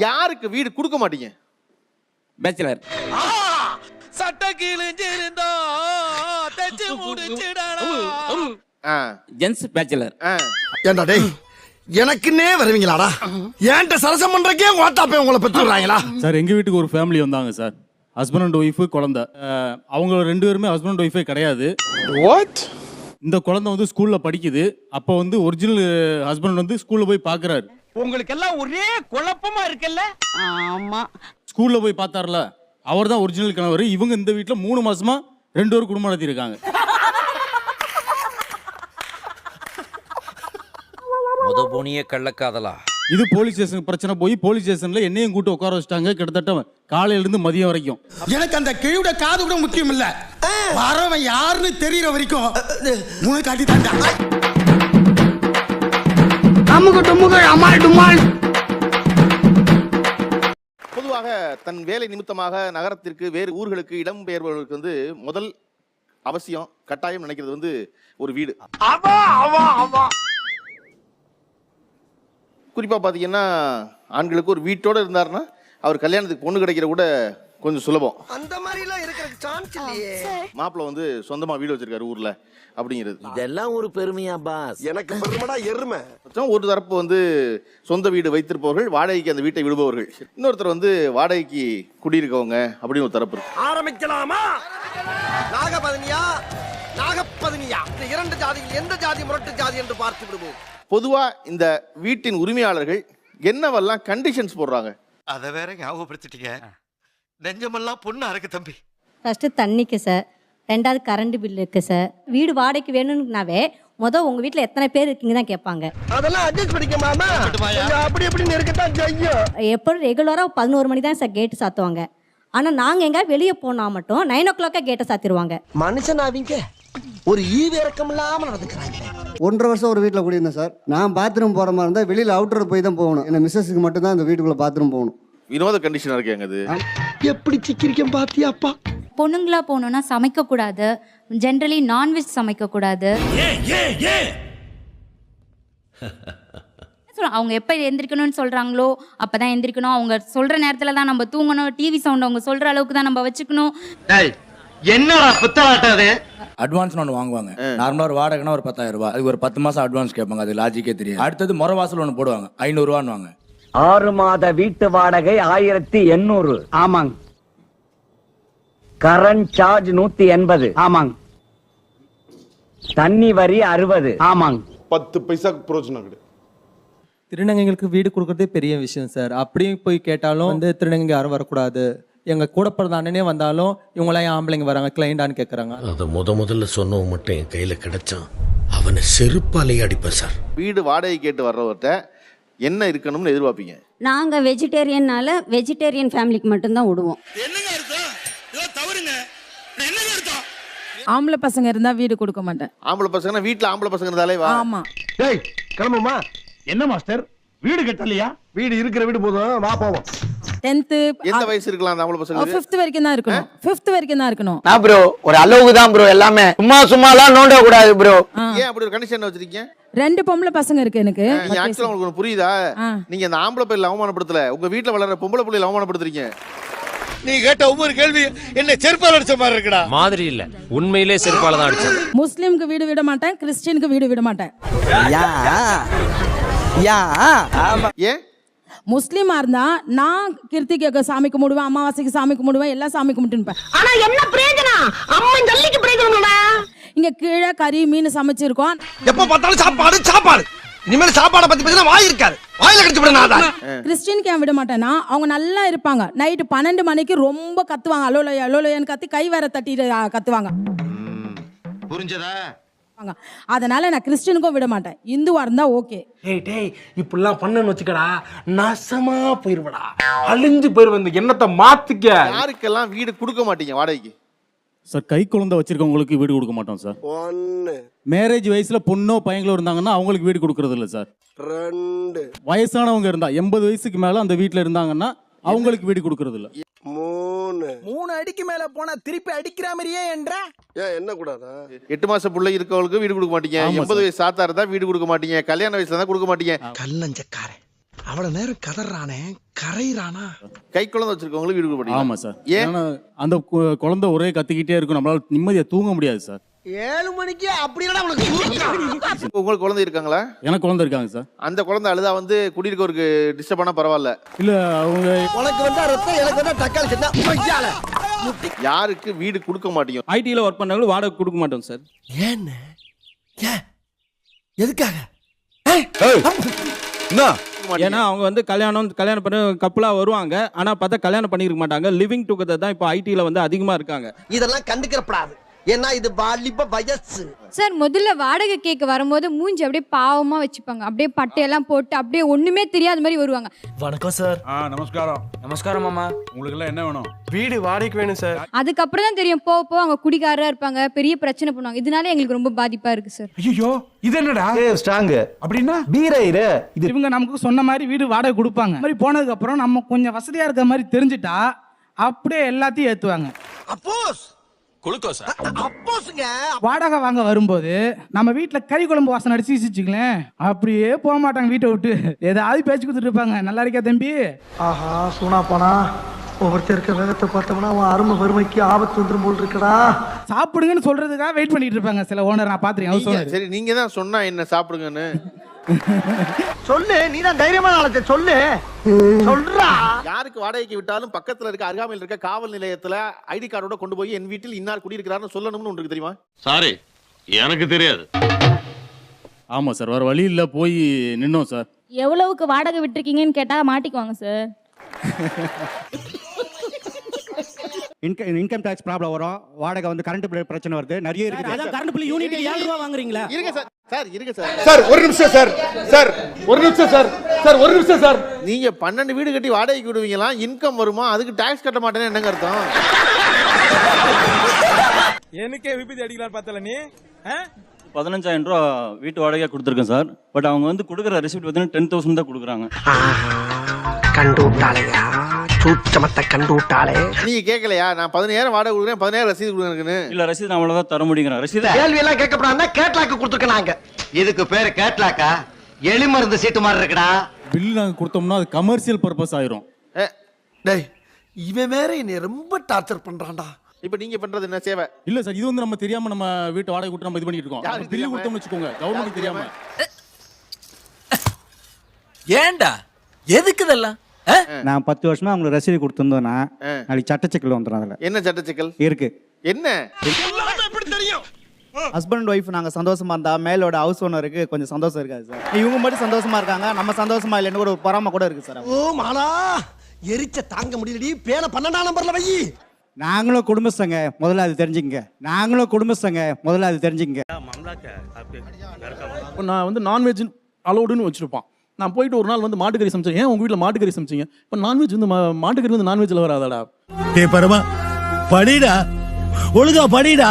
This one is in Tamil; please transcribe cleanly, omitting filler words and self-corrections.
யாருக்கு வீடு கொடுக்க மாட்டீங்க? பேச்சுலர். சட்ட கிழிஞ்சிருந்தா தச்சு முடிச்சிடடா. Gents bachelor. ஏண்டா டேய் எனக்குன்னே வருவீங்களாடா? ஏன்ட்ட சரசம் பண்றக்கே ஓட்டாப்பே உங்களை பெற்றுறாங்களா? சார் எங்க வீட்டுக்கு ஒரு ஃபேமிலி வந்தாங்க சார். ஹஸ்பண்ட் அண்ட் ஒய்ஃபு, குழந்தை. அவங்க 2 பேருமே ஹஸ்பண்ட் அண்ட் ஒய்ஃபே கிடையாது. வாட்? இந்த குழந்தை வந்து ஸ்கூல்ல படிக்குது. அப்போ வந்து ஒரிஜினல் ஹஸ்பண்ட் வந்து ஸ்கூல்ல போய் பாக்குறாரு. உங்களுக்கு எல்லாம் ஒரே குழப்பமா இருக்குல்ல? ஆமா. ஸ்கூல்ல போய் பார்த்தார்ல, அவர் தான் ஒரிஜினல் கணவர். இவங்க இந்த வீட்டில் 3 மாசமா 2 பேரும் குடும்பம் நடத்தி இருக்காங்க. முத போனியே கள்ளக்காதலா. இது போலீஸ் ஸ்டேஷன் பிரச்சனை போய் போலீஸ் ஸ்டேஷன்ல என்னையும் கூட்டு உட்கார வச்சிட்டாங்க. கிட்டத்தட்ட காலையில இருந்து மதியம் வரைக்கும். எனக்கு அந்த கிழியோட காது கூட முக்கியம் இல்ல, வரவன் யாருன்னு தெரியற வரைக்கும் முனை காட்டி தாண்டா. பொதுவாக தன் வேலை நிமித்தமாக நகரத்திற்கு வேறு ஊர்களுக்கு இடம்பெயர்பவர்களுக்கு வந்து முதல் அவசியம் கட்டாயம் நினைக்கிறது வந்து ஒரு வீடு. குறிப்பா பாத்தீங்கன்னா ஆண்களுக்கு ஒரு வீட்டோட இருந்தாருன்னா அவர் கல்யாணத்துக்கு பொண்ணு கிடைக்கிற கூட கொஞ்சம் சுலபம். அந்த மாதிரி எல்லாம் இருக்கிறதுக்கு சான்ஸ் இல்லையே. மாப்பிள்ள வந்து சொந்தமா வீடு வச்சிருக்காரு ஊர்ல அப்படிங்கிறது. இதெல்லாம் ஒரு பெருமையா பாஸ்? எனக்கு பெருமைடா எருமை. ஒரு தரப்பு வந்து சொந்த வீடு வைத்திருப்பவர்கள், வாடகைக்கு அந்த வீட்டை விடுபவர்கள். இன்னொருத்தர் வந்து வாடகைக்கு குடியிருக்கவங்க அப்படின்னு ஒரு தரப்பு இருக்கு. ஆரம்பிக்கலாமா? நாகபதனியா நாகப்பதனியா, இந்த 2 ஜாதியில் எந்த ஜாதி முரட்டு ஜாதி என்று பார்த்து விடுவோம். பொதுவா இந்த வீட்டின் உரிமையாளர்கள் என்னவெல்லாம் கண்டிஷன்ஸ் போடுறாங்க? அதை வேற ஞாபகப்படுத்திட்டீங்க. நெஞ்சமெல்லாம் பொண்ணு அறக்கு தம்பி. ஃபர்ஸ்ட் தண்ணிக்கு சார், 2வது கரண்ட் பில் இருக்கு சார். வீடு வாடகைக்கு வேணும்னாவே உங்க வீட்டில் எத்தனை பேர் இருக்கீங்க தான் கேட்பாங்க. அதெல்லாம் அட்ஜஸ்ட் பண்ணிக்க மாமா, அப்படி எப்படி இருக்கத்தான் செய்யும். எப்போ ரெகுலராக 11 மணி தான் சார் கேட்டு சாத்துவாங்க. ஆனால் நாங்கள் எங்கே வெளியே போனால் மட்டும் 9 o'clock கேட்டை சாத்திடுவாங்க. மனுஷன் அவங்க ஒரு ஈவிரக்கம் இல்லாமல் நடந்துக்கிறாங்க. 1.5 வருஷம் ஒரு வீட்டில் குடியிருந்தேன் சார். நான் பாத்ரூம் போகிற மாதிரி இருந்தால் வெளியில் அவுட்டர் போய் தான் போகணும். என்ன மிஸ்ஸஸுக்கு மட்டும் தான் இந்த வீட்டுக்குள்ளே பாத்ரூம் போகணும். வினோத கண்டிஷன் இருக்கேங்க. அது எப்படி சிக்கிரிக்கம் பாத்தியாப்பா? பொண்ணுங்களா போகணும்னா சமைக்கக்கூடாது, ஜென்ரலி நான்வெஜ் சமைக்கக்கூடாது. அவங்க எப்போ எந்திரிக்கணும்னு சொல்கிறாங்களோ அப்போ தான் எந்திரிக்கணும். அவங்க சொல்கிற நேரத்தில் தான் நம்ம தூங்கணும். டிவி சவுண்ட் அவங்க சொல்கிற அளவுக்கு தான் நம்ம வச்சுக்கணும். என்னடா புத்தாட்டாது? அட்வான்ஸ் ஒன்று வாங்குவாங்க. நார்மலாக ஒரு வாடகைனா ஒரு 10,000 ரூபாய். அதுக்கு ஒரு 10 மாசம் அட்வான்ஸ் கேட்பாங்க. அது லாஜிக்கே தெரியாது. அடுத்தது முறை வாசல் ஒன்று போடுவாங்க, 500 ரூபான்னு. 6 மாத வீட்டு வாடகை 1800. ஆமாங்க. Current charge 180. ஆமாங்க. தண்ணி வரி 60. ஆமாங்க. 10 பைசா பிரயோஜனம் கிடையாது. திருநங்கைகளுக்கு வீடு கொடுக்கறதே பெரிய விஷயம் சார். அப்படியும் போய் கேட்டாலும் வந்து திருநங்கை யாரும் வரக்கூடாது. எங்க கூட பிறந்த அண்ணனே வந்தாலும் இவங்களாம் ஆம்பளைங்க வராங்க கிளைண்டான்னு கேட்கறாங்க. அதை முதல்ல சொன்னவன் மட்டும் என் கையில கிடைச்சான், அவனை செருப்பாலேயே அடிப்பேன் சார். வீடு வாடகை கேட்டு வர்றவர்கிட்ட என்ன இருக்கணும்னு எதிர்பார்ப்பீங்க? நாங்கள் வெஜிடேரியன்னால வெஜிடேரியன் ஃபேமிலிக்கு மட்டும்தான் விடுவோம். ஆம்பளை பசங்க இருந்தா வீடு கொடுக்க மாட்டேன். ஆம்பளை பசங்க வீட்டுல ஆம்பளை பசங்க இருந்தாலே வா. ஆமா. டேய் கிளம்புமா? என்ன மாஸ்டர் வீடு கட்டலையா? வீடு இருக்கிற வீடு போதும், வா போவோம். 10th எந்த வயசு இருக்கலாம் அந்த ஆம்பளை பசங்க? 5th வரைக்கும் தான் இருக்கணும். 5th வரைக்கும் தான் இருக்கணும். நான் ப்ரோ ஒரு அளவுக்கு தான் ப்ரோ, எல்லாமே சும்மாலாம் நோண்ட கூடாது ப்ரோ. ஏன் அப்படி ஒரு கண்டிஷன் வச்சிருக்கீங்க? 2 பொம்பளை பசங்க இருக்கு எனக்கு. ஆக்சுவலா உங்களுக்கு புரியுதா? நீங்க அந்த ஆம்பளை பிள்ளை அவமானப்படுத்தல, உங்க வீட்டுல வளர்ற பொம்பளை பிள்ளைகளை அவமானப்படுத்துறீங்க. நீ கேட்ட ஒவ்வொரு கேள்வி என்ன செருப்பால் அடிச்ச மாதிரி இருக்குடா. மாதிரி இல்ல, உண்மையிலே செருப்பால தான் அடிச்சது. முஸ்லிம்க்கு வீடு விட மாட்டேன், கிறிஸ்டியனுக்கு வீடு விட மாட்டேன். ஏன்? முஸ்லீமா இருந்தா நான் கிருத்திகைக்கு சாமி கும்பிடுவேன், அமாவாசைக்கு சாமி கும்பிடுவேன், எல்லாம் சாமி கும்பிட்டுப்பேன். ஆனா என்ன பிரயோஜனம்? அம்மன் ஜல்லிக்கு பிரயோஜனம்டா. இங்க கீழே கறி மீன் சமைச்சிருக்கோம். எப்ப பார்த்தாலும் சாப்பாடு சாப்பாடு. இனிமேல் சாப்பாடை பத்தி பேசினா வாய் இருக்காது, வாயில கடிச்சு விடனாதா. கிறிஸ்டியனுக்கு ஏன் விட மாட்டேன்னா அவங்க நல்லா இருப்பாங்க. நைட்டு 12 மணிக்கு ரொம்ப கத்துவாங்க, அலோலோயா அலோலோயான்னு கத்தி கை வேற தட்டிட்டு கத்துவாங்க. புரிஞ்சதா? அதனால நான் கிறிஸ்டியனுக்கும் விட மாட்டேன். இந்துவா இருந்தா ஓகே. டேய் இப்படிலாம் பண்ணன்னு வச்சுக்கடா, நாசமா போயிருவடா, அழிஞ்சு போயிருவ. இந்த எண்ணத்தை மாத்திக்க. யாருக்கெல்லாம் வீடு கொடுக்க மாட்டீங்க வாடகைக்கு? சார் கை குழந்தை வச்சிருக்கவங்களுக்கு வீடு கொடுக்க மாட்டோம் சார். மேரேஜ் வயசுல பொண்ணோ பையங்களோ இருந்தாங்கன்னா அவங்களுக்கு வீடு கொடுக்கறது இல்லை சார். 2 வயசானவங்க இருந்தா 80 வயசுக்கு மேல அந்த வீட்டுல இருந்தாங்கன்னா அவங்களுக்கு வீடு கொடுக்கறது இல்லை. 3 அடிக்கு மேல போனா திருப்பி அடிக்கிற மாதிரியே என்ற என்ன கூடாதா? 8 மாச பிள்ளை இருக்கவங்களுக்கு வீடு கொடுக்க மாட்டீங்க. 80 வயசு சாத்தா இருந்தா வீடு கொடுக்க மாட்டீங்க. கல்யாண வயசுல தான் கொடுக்க மாட்டீங்க. கல்லஞ்சக்காரன் அவ்வளவு நேரம் கதறானே, கரையிறானா? கை குழந்தை வச்சிருக்கவங்களுக்கு வீடு கொடுக்க ஆமா சார். ஏன்? ஏன்னா அந்த குழந்தை ஒரே கத்திக்கிட்டே இருக்கும், நம்மளால நிம்மதியா தூங்க முடியாது சார். 7 மணிக்கு அப்படி இல்லடா உனக்கு. இப்போ உங்களுக்கு குழந்தை இருக்காங்களா? எனக்கு குழந்தை இருக்காங்க சார். அந்த குழந்தை அழுதா வந்து குடியிருக்கவருக்கு டிஸ்டர்ப் பண்ணா பரவாயில்ல. இல்ல அவங்க உனக்கு வந்தா ரத்தம், எனக்கு வந்தா தக்காளி சட்னா. ஐயால. யாருக்கு வீடு கொடுக்க மாட்டீங்க? ஐடில ஒர்க் பண்ணவங்க வாடகை கொடுக்க மாட்டோம் சார். ஏன்னு? ஏன்? எதுக்காக? ஏன்னா அவங்க வந்து கல்யாணம் பண்ண கப்பலா வருவாங்க. ஆனா பார்த்தா கல்யாணம் பண்ணிருக்க மாட்டாங்க. லிவிங் டுகெதர் தான் இப்போ ஐடில வந்து அதிகமா இருக்காங்க. இதெல்லாம் கண்டுக்கிறப்படாது. ஏன்னா இது வாலிப வயசு. சார் முதல்ல வாடகை கேட்க வரும்போது மூஞ்சி அப்படியே பாவமா வச்சுப்பாங்க, அப்படியே பட்டையெல்லாம் போட்டு அப்படியே ஒண்ணுமே தெரியாத மாதிரி வருவாங்க. வணக்கம் சார். நமஸ்காரம். நமஸ்காரம் மாமா. உங்களுக்கு எல்லாம் என்ன வேணும்? வீடு வாடகைக்கு வேணும் சார். அதுக்கப்புறம் தான் தெரியும் போக போக அவங்க குடிகாரா இருப்பாங்க, பெரிய பிரச்சனை பண்ணுவாங்க. இதனால எங்களுக்கு ரொம்ப பாதிப்பா இருக்கு சார். ஐயோ இது என்னடா? ஸ்ட்ராங் அப்படின்னா பீரைரு. இவங்க நமக்கு சொன்ன மாதிரி வீடு வாடகை கொடுப்பாங்க. மாதிரி போனதுக்கு அப்புறம் நம்ம கொஞ்சம் வசதியா இருக்க மாதிரி தெரிஞ்சுட்டா அப்படியே எல்லாத்தையும் ஏத்துவாங்க. அப்போஸ் குளுக்கோஸ். அப்போஸ்ங்க. வாடகை வாங்க வரும்போது நம்ம வீட்டுல கறி குழம்பு வாசனை அடிச்சு வச்சுங்களேன், அப்படியே போக மாட்டாங்க வீட்டை விட்டு. ஏதாவது பேச்சு கொடுத்துட்டு இருப்பாங்க, நல்லா இருக்கா தம்பி. ஆஹா சூனா போனா ஒவ்வொருத்தருக்கு வேகத்தை பார்த்தோம்னா அவன் அருமை வறுமைக்கு ஆபத்து வந்துடும் போல் இருக்கடா. சாப்பிடுங்கன்னு சொல்றதுக்காக வெயிட் பண்ணிட்டு இருப்பாங்க சில ஓனர். நான் பாத்துருக்கேன். சரி, நீங்க தான் சொன்னா என்ன சாப்பிடுங்கன்னு சொல்லு, நீ தான் தைரியமான ஆளத்தை சொல்லு. சொல்றா. யாருக்கு வாடகைக்கு விட்டாலும் பக்கத்துல இருக்க அருகாமையில் இருக்க காவல் நிலையத்துல ஐடி கார்டோட கொண்டு போய் என் வீட்டில் இன்னார் குடியிருக்கிறார்னு சொல்லணும்னு உங்களுக்கு தெரியுமா? சாரி, எனக்கு தெரியாது. ஆமா சார், வேற வழி இல்ல, போய் நின்னோம் சார். எவ்வளவுக்கு வாடகை விட்டுருக்கீங்கன்னு கேட்டா மாட்டிக்குவாங்க சார். இன்கம் டாக்ஸ் ப்ராப்ளம் வரும், வாடகை வந்து கரண்ட் பில் பிரச்சனை வருது, நிறைய இருக்கு. அதான் கரண்ட் பில் யூனிட் 7 ரூபாய் வாங்குறீங்களா? இருங்க சார். சார் இருங்க சார். சார் ஒரு நிமிஷம் சார். சார் ஒரு நிமிஷம் சார். சார் ஒரு நிமிஷம் சார். நீங்க 12 வீடு கட்டி வாடகைக்கு விடுவீங்களா? இன்கம் வருமா? அதுக்கு டாக்ஸ் கட்ட மாட்டேன்னு என்னங்க அர்த்தம்? எனக்கே விபத்து அடிக்கலாம் பார்த்தல நீ. 15,000 ரூபா வீட்டு வாடகையா கொடுத்துருக்கேன் சார். பட் அவங்க வந்து கொடுக்குற ரெசிப்ட் வந்து 10,000 தான் கொடுக்குறாங்க. கண்டு விட்டாளையா, சூச்சமத்தை கண்டு விட்டாளே. நீங்க கேட்கலையா? நான் 15,000 வாடகை கொடுக்குறேன், 15,000 ரசீது கொடுக்குறேன்னு. இல்ல ரசீது நம்மள தான் தர முடியுங்க. ரசீது கேள்வி எல்லாம் கேட்கப்படாதுன்னா கேட்லாக்கு கொடுத்துருக்காங்க. இதுக்கு பேரு கேட்லாக்கா? எலி மருந்து சீட்டு மாதிரி இருக்குடா. பில் நாங்க கொடுத்தோம்னா அது கமர்ஷியல் பர்பஸ் ஆயிரும். டேய் இவன் வேற என்னை ரொம்ப டார்ச்சர் பண்றான்டா. இப்ப நீங்க பண்றது என்ன சேவை? இல்ல சார், இது வந்து நம்ம தெரியாம நம்ம வீட்டு வாடகை கொடுத்து நம்ம இது பண்ணிட்டு இருக்கோம். பில் கொடுத்தோம்னு வச்சுக்கோங்க, கவர்மெண்ட் தெரியாம. ஏண்டா எதுக்கு இதெல்லாம்? நான் 10 வருஷமா அவங்களுக்கு ரசீது கொடுத்துருந்தோம்னா நாளைக்கு சட்டச்சிக்கல் வந்துடும். அதுல என்ன சட்டச்சிக்கல் இருக்கு? என்ன? ஹஸ்பண்ட் ஒய்ஃப் நாங்க சந்தோஷமா இருந்தா மேலோட ஹவுஸ் ஓனருக்கு கொஞ்சம் சந்தோஷம் இருக்காது சார். இவங்க மட்டும் சந்தோஷமா இருக்காங்க, நம்ம சந்தோஷமா இல்லைன்னு ஒரு பொறாமை கூட இருக்கு சார். ஓ மாலா, எரிச்ச தாங்க முடியலடி. பேன 12ஆம் நம்பர்ல வை. நாங்களும் குடும்பஸ்தங்க, முதல்ல அது தெரிஞ்சுங்க. நாங்களும் குடும்பஸ்தங்க, முதல்ல அது தெரிஞ்சுங்க. நான் வந்து நான்வெஜ் அலோடுன்னு வச்சிருப்பான். நான் போயிட்டு ஒரு நாள் வந்து மாட்டுக்கறி சமைச்சேன். ஏன் உங்க வீட்டில் மாட்டுக்கறி சமைச்சிங்க? இப்போ நான்வெஜ் வந்து மாட்டுக்கறி வந்து நான்வெஜ்ல வராதாடா? டேய் பரமா படிடா, ஒழுங்கா படிடா.